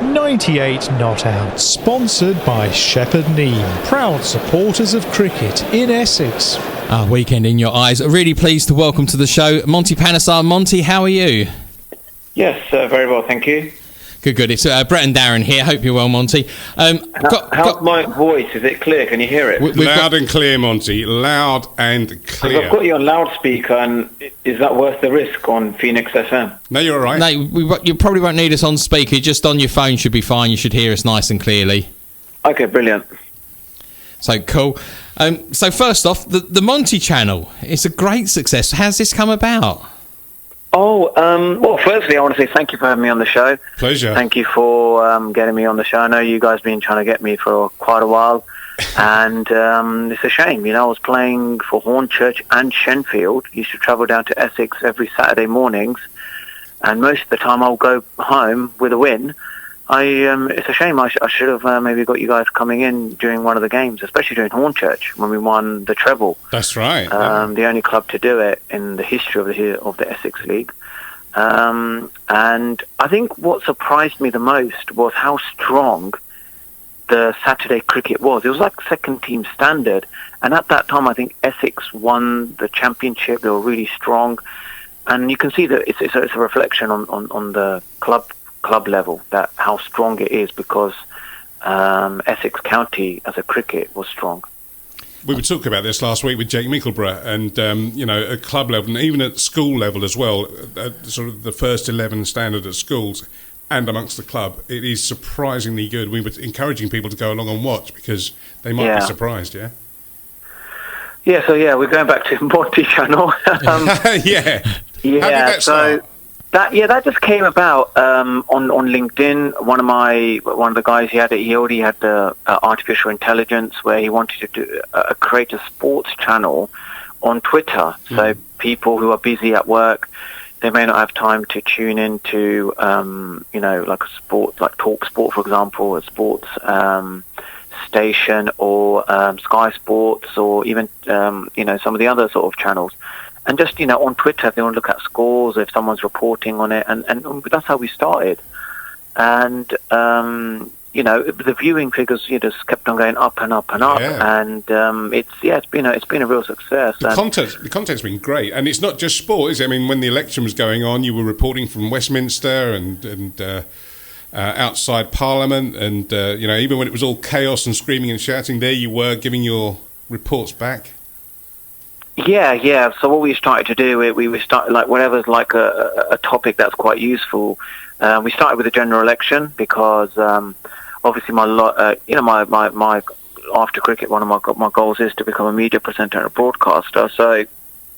98 Not Out, sponsored by Shepherd Neame, proud supporters of cricket in Essex. Weekend in your eyes. Really pleased to welcome to the show Monty Panesar. Monty, how are you? Yes, very well, thank you. Good. It's Brett and Darren here. Hope you're well, Monty. How's my voice? Is it clear? Can you hear it? Loud and clear, Monty. Loud and clear. I've got you on loudspeaker, and is that worth the risk on Phoenix FM? No, you're all right. No, you probably won't need us on speaker. Just on your phone should be fine. You should hear us nice and clearly. Okay, brilliant. So cool. So first off, the Monty Channel. It's a great success. How's this come about? Well, firstly, I want to say thank you for having me on the show. Pleasure. Thank you for getting me on the show. I know you guys have been trying to get me for quite a while, and it's a shame. You know, I was playing for Hornchurch and Shenfield. Used to travel down to Essex every Saturday mornings, and most of the time I'll go home with a win. It's a shame. I should have maybe got you guys coming in during one of the games, especially during Hornchurch when we won the treble. That's right. The only club to do it in the history of the Essex League. And I think what surprised me the most was how strong the Saturday cricket was. It was like second team standard. And at that time, I think Essex won the championship. They were really strong. And you can see that it's a reflection on the club level, that how strong it is, because Essex County as a cricket was strong. We were talking about this last week with Jake Mickleborough, and at club level and even at school level as well, sort of the first 11 standard at schools and amongst the club, it is surprisingly good. We were encouraging people to go along and watch because they might be surprised. So we're going back to Monty Channel. Yeah. How did that start? That just came about on LinkedIn. One of the guys he already had the artificial intelligence where he wanted to create a sports channel on Twitter. So people who are busy at work, they may not have time to tune into like a sport, like Talk Sport, for example, a sports station, or Sky Sports, or even some of the other sort of channels. And just, on Twitter, if they want to look at scores, if someone's reporting on it, and that's how we started. And, the viewing figures, just kept on going up and up and up. Yeah. And it's been a real success. The content's been great. And it's not just sport, is it? I mean, when the election was going on, you were reporting from Westminster and outside Parliament. And, even when it was all chaos and screaming and shouting, there you were giving your reports back. Yeah. So what we started to do, we started like whenever's like a topic that's quite useful. We started with the general election because obviously my after cricket, one of my goals is to become a media presenter and a broadcaster. So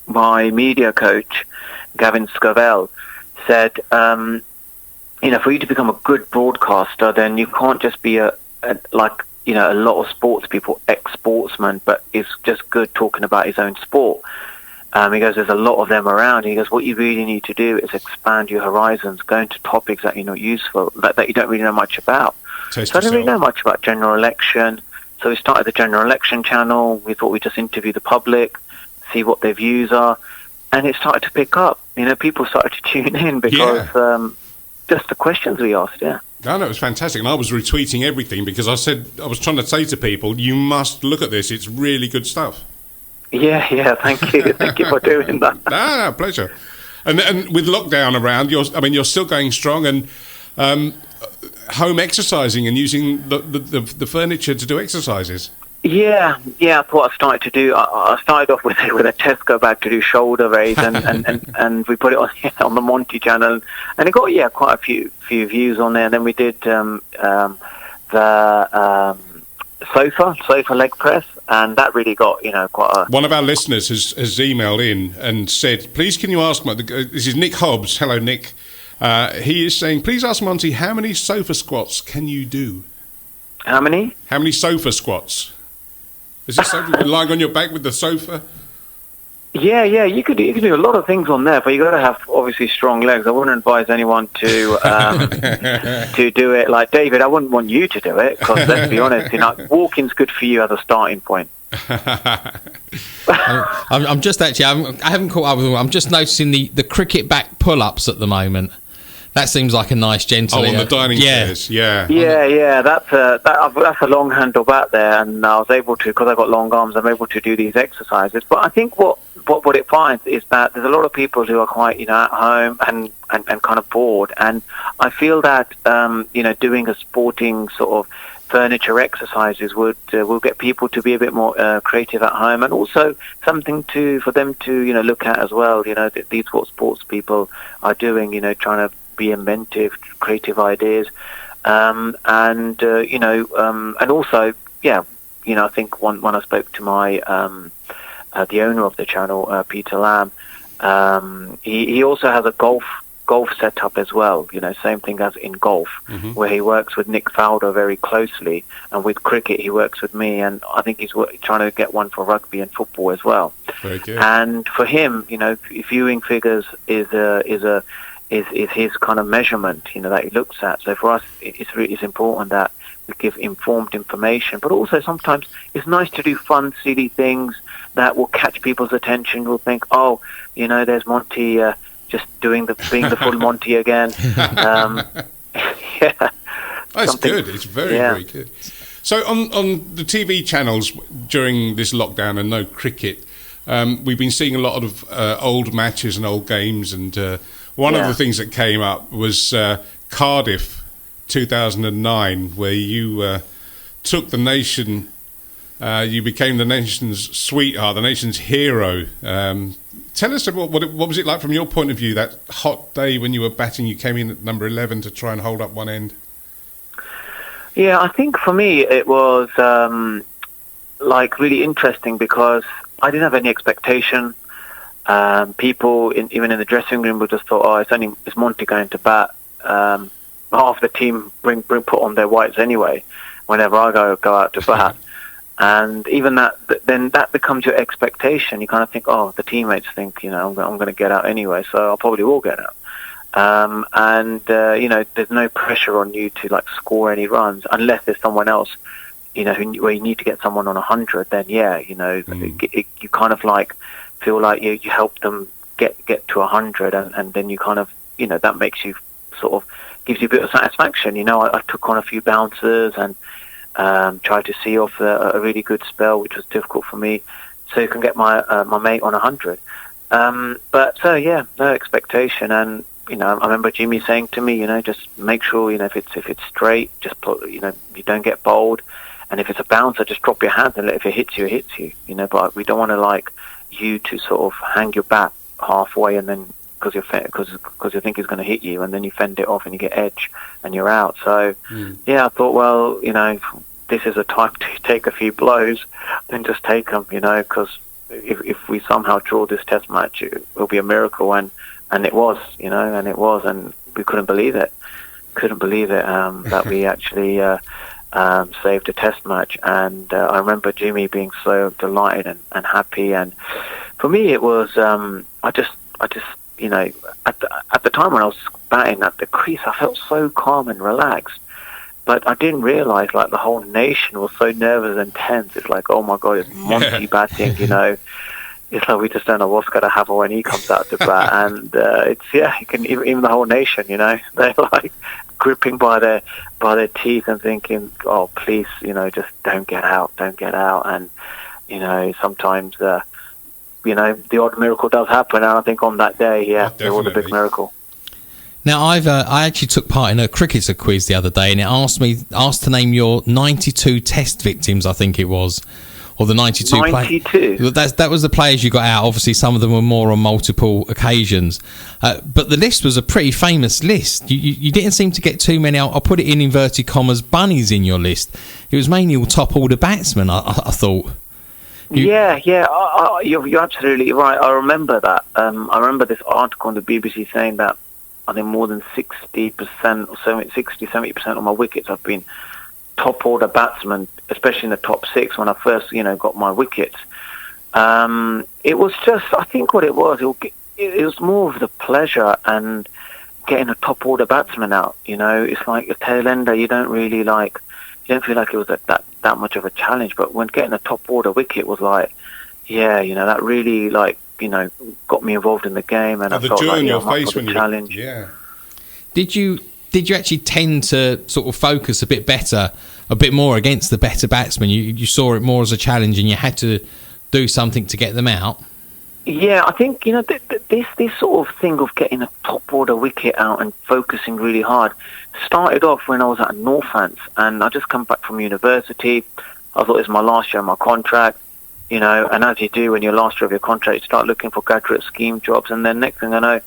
my media coach, Gavin Scovell, said, for you to become a good broadcaster, then you can't just be a lot of sports people, ex-sportsmen, but is just good talking about his own sport. He goes, there's a lot of them around. He goes, what you really need to do is expand your horizons, go into topics that you're not useful, that you don't really know much about. So I didn't really know much about general election. So we started the general election channel. We thought we'd just interview the public, see what their views are. And it started to pick up. People started to tune in because just the questions we asked, No, it was fantastic, and I was retweeting everything because I was trying to say to people, you must look at this. It's really good stuff. Yeah. Thank you for doing that. No, pleasure. And with lockdown around, you're still going strong, and home exercising and using the furniture to do exercises. Yeah. That's what I started to do. I started off with a Tesco bag to do shoulder raise, and we put it on the Monty Channel, and it got quite a few views on there. And then we did the sofa leg press, and that really got quite a... One of our listeners has emailed in and said, please can you ask, this is Nick Hobbs, hello Nick, he is saying, please ask Monty, how many sofa squats can you do? How many? How many sofa squats? Is this something lying on your back with the sofa? Yeah, you could do a lot of things on there, but you got to have obviously strong legs. I wouldn't advise anyone to to do it like David. I wouldn't want you to do it because let's be honest, walking's good for you as a starting point. I'm just actually I haven't caught up with them. I'm just noticing the cricket back pull-ups at the moment. That seems like a nice gentle. Oh, on the dining chairs, yeah. Yeah. That's a long handle bat there, and I was able to, because I got long arms, I'm able to do these exercises. But I think what it finds is that there's a lot of people who are quite, at home and kind of bored, and I feel that doing a sporting sort of furniture exercises will get people to be a bit more creative at home, and also something for them to look at as well. These what sports people are doing, trying to be inventive, creative ideas, and also, I think when I spoke to my the owner of the channel, Peter Lamb, he also has a golf setup as well, same thing as in golf, where he works with Nick Faldo very closely, and with cricket he works with me, and I think he's trying to get one for rugby and football as well. Very good. And for him, viewing figures is his kind of measurement, that he looks at. So for us, it's important that we give informed information, but also sometimes it's nice to do fun, silly things that will catch people's attention. We'll think, there's Monty just being the full Monty again. That's good. It's very, very good. So on the TV channels during this lockdown and no cricket, we've been seeing a lot of old matches and old games, and one of the things that came up was Cardiff 2009, where you took the nation, you became the nation's sweetheart, the nation's hero. Tell us about what was it like from your point of view, that hot day when you were batting, you came in at number 11 to try and hold up one end? Yeah, I think for me it was really interesting, because I didn't have any expectation. People even in the dressing room would just thought, it's Monty going to bat. Half the team put on their whites anyway whenever I go out to bat. And even then that becomes your expectation. You kind of think, the teammates think, I'm going to get out anyway, so I probably will get out. There's no pressure on you to score any runs, unless there's someone else, where you need to get someone on 100. Then you kind of feel like you help them get to 100, and then you kind of that makes you sort of gives you a bit of satisfaction. I took on a few bouncers and tried to see off a really good spell, which was difficult for me, so you can get my mate on 100. No expectation. And I remember Jimmy saying to me, just make sure if it's straight, just put, you don't get bowled, and if it's a bouncer, just drop your hands and if it hits you, it hits you. But we don't want to you to sort of hang your bat halfway, and then because you think it's going to hit you, and then you fend it off and you get edge and you're out. So I thought, this is a time to take a few blows, then just take them, because if we somehow draw this test match, it will be a miracle, and it was, and we couldn't believe it that we actually saved a test match. And I remember Jimmy being so delighted and happy, and for me it was I just at the time when I was batting at the crease, I felt so calm and relaxed, but I didn't realise the whole nation was so nervous and tense. It's like, oh my God, it's Monty batting, It's like we just don't know what's going to happen when he comes out to bat, and you can even the whole nation, they're gripping by their teeth and thinking, oh please, just don't get out, and sometimes the odd miracle does happen, and I think on that day, it was a big miracle. Now, I actually took part in a cricketer quiz the other day, and it asked to name your 92 test victims, I think it was, or the 92 92. That was the players you got out. Obviously, some of them were more on multiple occasions, but the list was a pretty famous list. You didn't seem to get too many. I'll put it in inverted commas, bunnies in your list. It was mainly all top order batsmen, I thought. You're absolutely right. I remember that. I remember this article on the BBC saying that I think more than 60% or 70% of my wickets have been top order batsmen, especially in the top six when I first, got my wickets. It was just, I think what it was more of the pleasure and getting a top order batsman out. It's like a tail ender. You don't really you don't feel like it was that much of a challenge, but when getting a top order wicket was that really got me involved in the game, and I the felt joy like on your much face of a when challenge. Did you actually tend to sort of focus a bit more against the better batsmen? You saw it more as a challenge, and you had to do something to get them out? Yeah, I think, this sort of thing of getting a top order wicket out and focusing really hard started off when I was at Northants, and I just come back from university. I thought it was my last year of my contract, and as you do when you're last year of your contract, you start looking for graduate scheme jobs, and then next thing I know,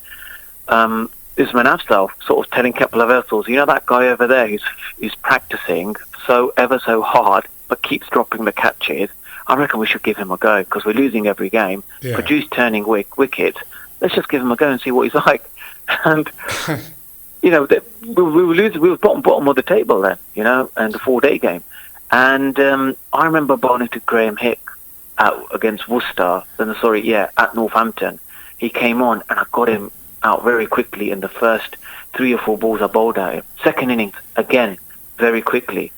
Usman Afzal sort of telling Kepler Vessels, that guy over there who's practicing ever so hard but keeps dropping the catches. I reckon we should give him a go because we're losing every game. Yeah. Produce turning wickets. Let's just give him a go and see what he's like. And we were losing. We were bottom of the table then, and the 4-day game. And I remember bowling to Graham Hick against Worcester. At Northampton. He came on and I got him out very quickly in the first 3 or 4 balls I bowled at him. Second innings again, very quickly.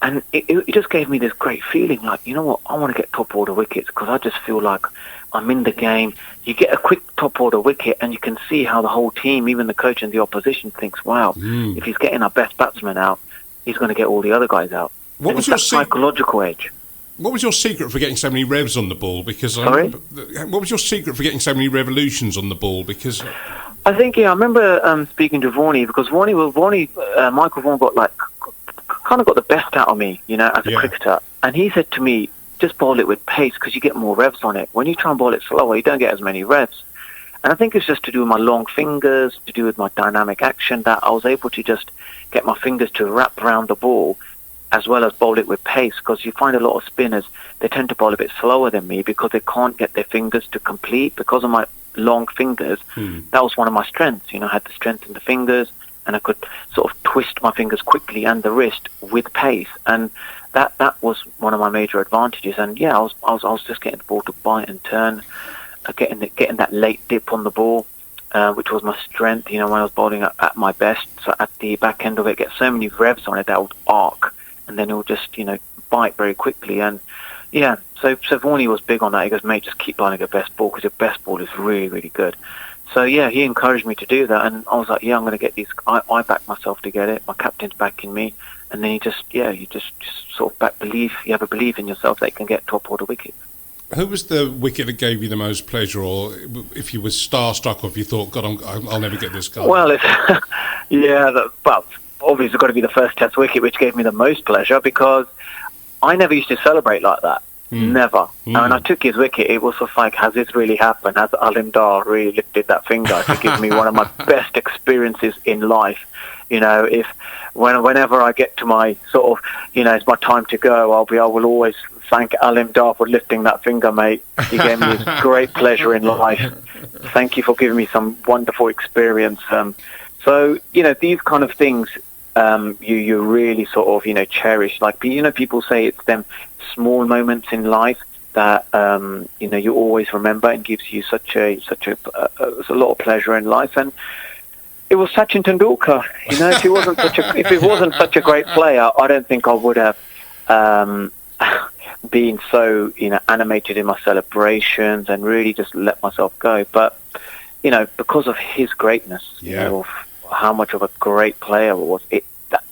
And it just gave me this great feeling like, you know what, I want to get top order wickets because I just feel like I'm in the game. You get a quick top order wicket and you can see how the whole team, even the coach and the opposition, thinks, wow, if he's getting our best batsman out, he's going to get all the other guys out. What was your psychological edge? What was your secret for getting so many revs on the ball? Because Sorry? What was your secret for getting so many revolutions on the ball? Because I think, I remember speaking to Varney because Michael Vaughan kind of got the best out of me, as a cricketer. And he said to me, just bowl it with pace because you get more revs on it. When you try and bowl it slower, you don't get as many revs. And I think it's just to do with my long fingers, to do with my dynamic action, that I was able to just get my fingers to wrap around the ball as well as bowl it with pace, because you find a lot of spinners, they tend to bowl a bit slower than me because they can't get their fingers to complete because of my long fingers. That was one of my strengths. I had the strength in the fingers and I could sort of twist my fingers quickly and the wrist with pace, and that was one of my major advantages. And I was just getting the ball to bite and turn, getting that late dip on the ball, which was my strength. When I was bowling at my best, so at the back end of it, get so many revs on it that would arc, and then it would just bite very quickly. And so Varney was big on that. He goes, mate, just keep bowling your best ball because your best ball is really, really good. So he encouraged me to do that, and I was like, I'm going to get these. I backed myself to get it. My captain's backing me, and then you just sort of you have a belief in yourself that you can get top order wickets. Who was the wicket that gave you the most pleasure, or if you were starstruck, or if you thought, God, I'll never get this guy? Well, obviously it's got to be the first Test wicket, which gave me the most pleasure because I never used to celebrate like that. Never. And when I took his wicket, it was sort of like, has this really happened? Has Alim Dar really lifted that finger to give me one of my best experiences in life? Whenever I get to my sort of, it's my time to go, I will always thank Alim Dar for lifting that finger, mate. He gave me great pleasure in life. Thank you for giving me some wonderful experience. So, these kind of things, you really sort of, cherish. Like, people say it's them small moments in life that, you always remember and gives you such a lot of pleasure in life. And it was Sachin Tendulkar. If it wasn't such a great player, I don't think I would have been so, animated in my celebrations and really just let myself go. But, because of his greatness, of how much of a great player it was,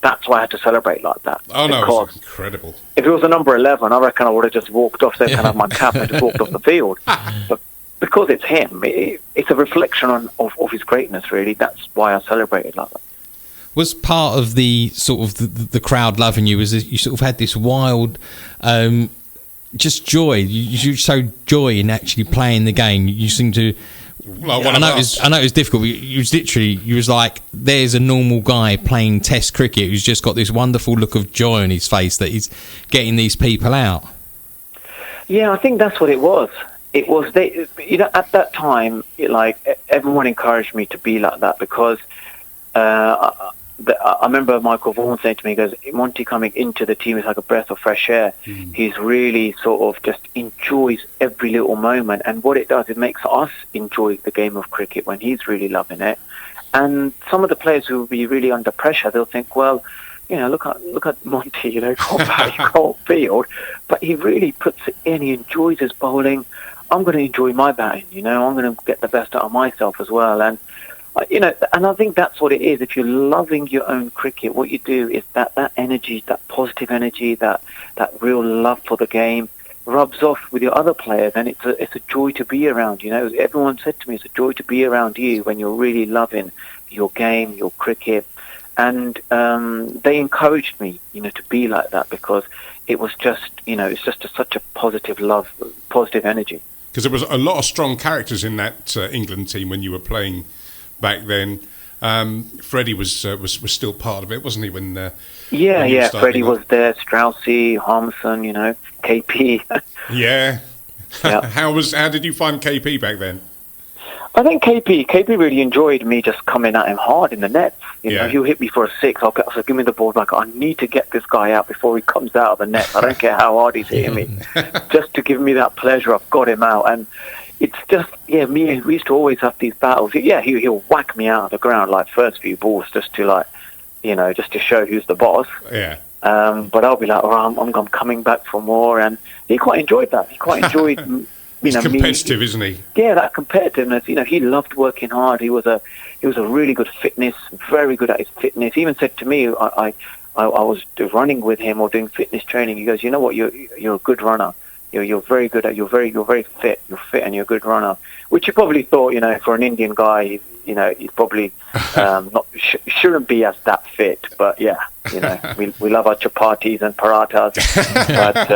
that's why I had to celebrate like that. Oh, no, it was incredible. If it was a number 11, I reckon I would have just walked off, said, can I have my cap, and just walked off the field. But because it's him, it's a reflection of his greatness, really. That's why I celebrated like that. Was part of the sort of the crowd loving you, was you sort of had this wild just joy. You showed joy in actually playing the game. You seem to... I know it was difficult. You was like, there's a normal guy playing Test cricket who's just got this wonderful look of joy on his face that he's getting these people out. Yeah, I think that's what it was. It was at that time, everyone encouraged me to be like that because I remember Michael Vaughan saying to me, he goes, Monty coming into the team is like a breath of fresh air. He's really sort of just enjoys every little moment, and what it does, it makes us enjoy the game of cricket when he's really loving it. And some of the players who will be really under pressure, they'll think, well, look at Monty, can't bat, he can't field, but he really puts it in, he enjoys his bowling. I'm going to enjoy my batting, I'm going to get the best out of myself as well. And And I think that's what it is. If you're loving your own cricket, what you do is that energy, that positive energy, that real love for the game rubs off with your other players, and it's a joy to be around. Everyone said to me, it's a joy to be around you when you're really loving your game, your cricket. And they encouraged me, to be like that, because it was just, it's just such a positive love, positive energy. Because there was a lot of strong characters in that England team when you were playing back then. Freddie was still part of it, wasn't he? When Freddie was there, Straussy, Harmison, KP. Yeah. Yeah. How did you find KP back then? I think KP really enjoyed me just coming at him hard in the net. He'll hit me for a six. I'll say, give me the ball. I need to get this guy out before he comes out of the net. I don't care how hard he's hitting me. Just to give me that pleasure, I've got him out. And it's just, we used to always have these battles. He'll whack me out of the ground, first few balls, just to just to show who's the boss. Yeah. But I'll be like, I'm coming back for more. And he quite enjoyed that. He quite enjoyed... He's competitive, isn't he? Yeah, that competitiveness. He loved working hard. He was a really good fitness, very good at his fitness. He even said to me, I was running with him or doing fitness training. He goes, you know what, you're a good runner. You're very good at. You're very fit. You're fit and you're a good runner. Which you probably thought, for an Indian guy, he's probably shouldn't be as that fit. But we love our chapatis and parathas. But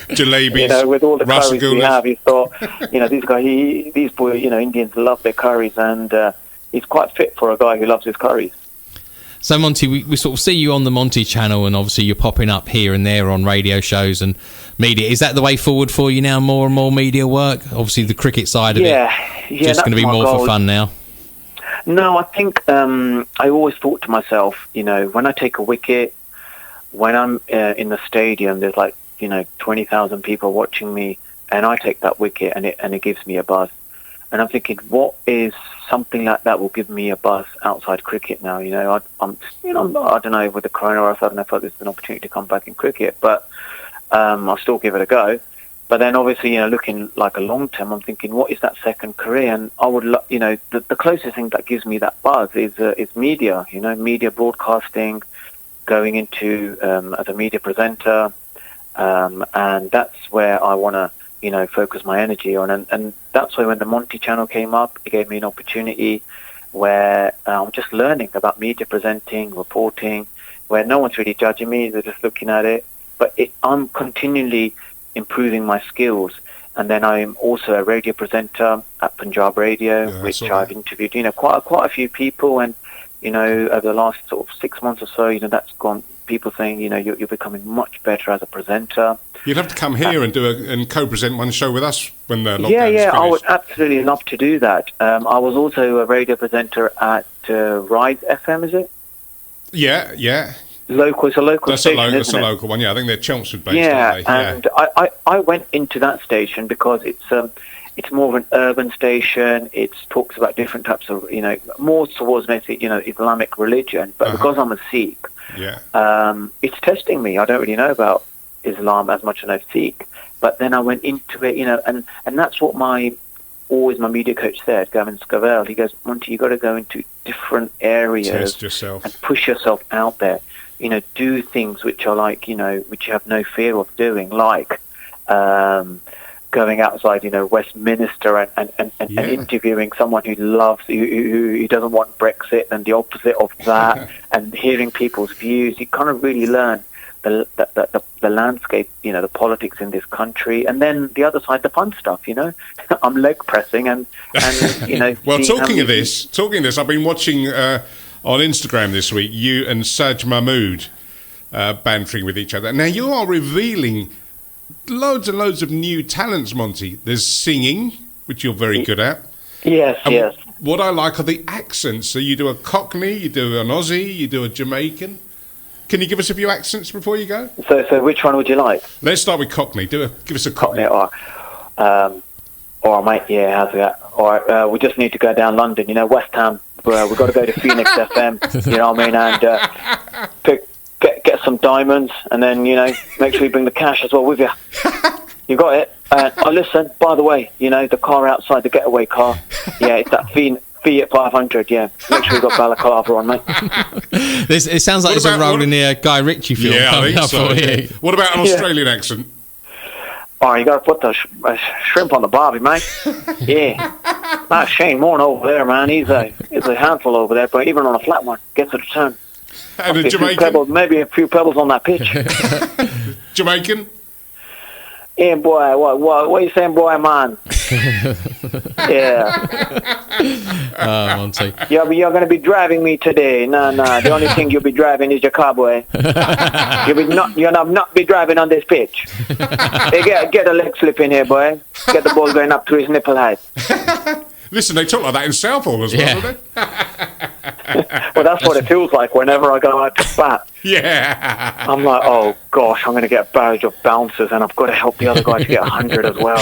jalebis, with all the curries we have, he thought, these guys, these boys, Indians love their curries, and he's quite fit for a guy who loves his curries. So, Monty, we sort of see you on the Monty Channel, and obviously you're popping up here and there on radio shows and media. Is that the way forward for you now, more and more media work? Obviously, the cricket side of it, just going to be more goal. For fun now? No, I think I always thought to myself, when I take a wicket, when I'm in the stadium, there's 20,000 people watching me, and I take that wicket, and it gives me a buzz. And I'm thinking, what is something like that will give me a buzz outside cricket now? I don't know, with the coronavirus, I don't know if there's an opportunity to come back in cricket, but I'll still give it a go. But then obviously, looking like a long term, I'm thinking, what is that second career? And I would, the closest thing that gives me that buzz is media, media broadcasting, going into as a media presenter, and that's where I want to, focus my energy on. And that's why when the Monty Channel came up, it gave me an opportunity where I'm just learning about media presenting, reporting, where no one's really judging me, they're just looking at it. But I'm continually improving my skills. And then I'm also a radio presenter at Punjab Radio, which I've interviewed, quite a few people. And, over the last sort of 6 months or so, that's gone, people saying, you're becoming much better as a presenter. You'd have to come here and co-present one show with us when the lockdown's finished. I would absolutely love to do that. I was also a radio presenter at Rise FM, is it? Yeah. It's a local station, That's a local one, yeah. I think they're Chelmsford based, aren't they? And I went into that station because it's more of an urban station. It talks about different types of, more towards maybe, Islamic religion. But because I'm a Sikh, it's testing me. I don't really know about Islam as much as I Sikh. But then I went into it, and that's what my media coach said, Gavin Scavell. He goes, Monty, you got to go into different areas. Test yourself. And push yourself out there. Do things which are which you have no fear of doing, like going outside, Westminster and interviewing someone who doesn't want Brexit and the opposite of that, and hearing people's views. You kind of really learn the landscape, the politics in this country, and then the other side, the fun stuff. I'm leg pressing and Well, talking of this, I've been watching on Instagram this week you and Saj Mahmood bantering with each other. Now you are revealing loads and loads of new talents, Monty. There's singing, which you're very good at. Yes. What I like are the accents. So you do a Cockney, you do an Aussie, you do a Jamaican. Can you give us a few accents before you go? So which one would you like? Let's start with Cockney. Give us a Cockney. All right, mate. Yeah, how's that? All right, we just need to go down London. West Ham. We've got to go to Phoenix FM. You know what I mean? And get some diamonds, and then make sure you bring the cash as well with you. You got it. Listen. By the way, the car outside, the getaway car. Yeah, it's that Fiat 500, yeah. Make sure you've got balaclava on, mate. It sounds like What it's a about- role in the Guy Ritchie film. Yeah, I coming think up so. for yeah. you. What about an Australian accent? Oh, you got to put the shrimp on the barbie, mate. Yeah. That's Shane Morn over there, man. He's a handful over there, but even on a flat one, gets it to turn. And a Maybe Jamaican? maybe a few pebbles on that pitch. Jamaican? Yeah, boy, what you saying, boy, man? Yeah. Monty. You're going to be driving me today. No. The only thing you'll be driving is your car, boy. You'll not be driving on this pitch. Hey, get a leg slip in here, boy. Get the ball going up to his nipple height. Listen, they talk like that in Southall as well, Yeah. don't they? Well, that's what it feels like whenever I go out to bat. Yeah. I'm like, oh gosh, I'm going to get a barrage of bouncers, and I've got to help the other guy to get 100 as well.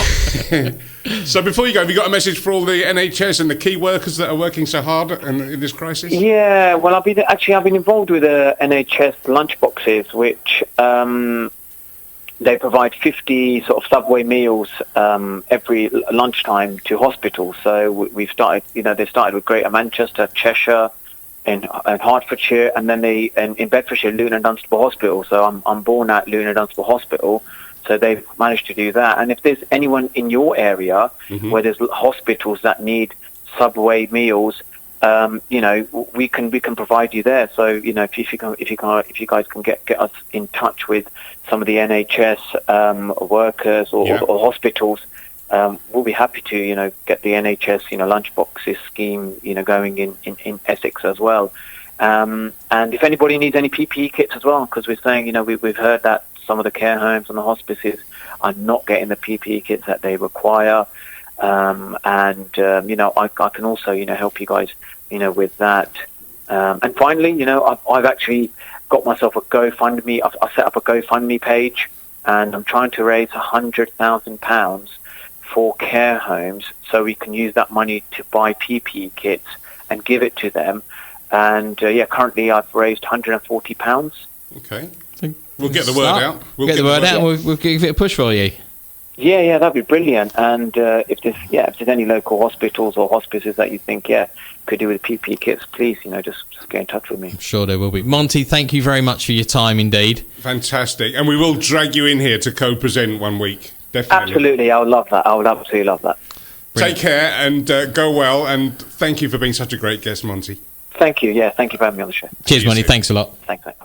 So before you go, have you got a message for all the NHS and the key workers that are working so hard in this crisis? Yeah, well, I've been involved with the NHS Lunch Boxes, which they provide 50 sort of subway meals every lunchtime to hospitals. So we've started, they started with Greater Manchester, Cheshire, and Hertfordshire, and then in Bedfordshire, Luton and Dunstable Hospital. So I'm born at Luton and Dunstable Hospital. So they've managed to do that. And if there's anyone in your area where there's hospitals that need subway meals, we can provide you there. So if you guys can get us in touch with some of the NHS workers or hospitals, we'll be happy to get the NHS lunch boxes scheme going in Essex as well. And if anybody needs any PPE kits as well, because we're saying we've heard that some of the care homes and the hospices are not getting the PPE kits that they require. I can also help you guys with that. And finally, I've actually got myself a GoFundMe. I've set up a GoFundMe page, and I'm trying to raise £100,000 for care homes, so we can use that money to buy PPE kits and give it to them. And currently I've raised £140. Okay. We'll get the word out. We'll get the word out, and we'll give it a push for you. Yeah, that'd be brilliant. And if there's any local hospitals or hospices that you think could do with PPE kits, please just get in touch with me. I'm sure there will be. Monty, thank you very much for your time indeed. Fantastic. And we will drag you in here to co-present one week. Definitely. Absolutely, I would love that. I would absolutely love that. Take care and go well. And thank you for being such a great guest, Monty. Thank you. Yeah, thank you for having me on the show. Cheers, Monty. soon. Thanks a lot. Thanks, mate.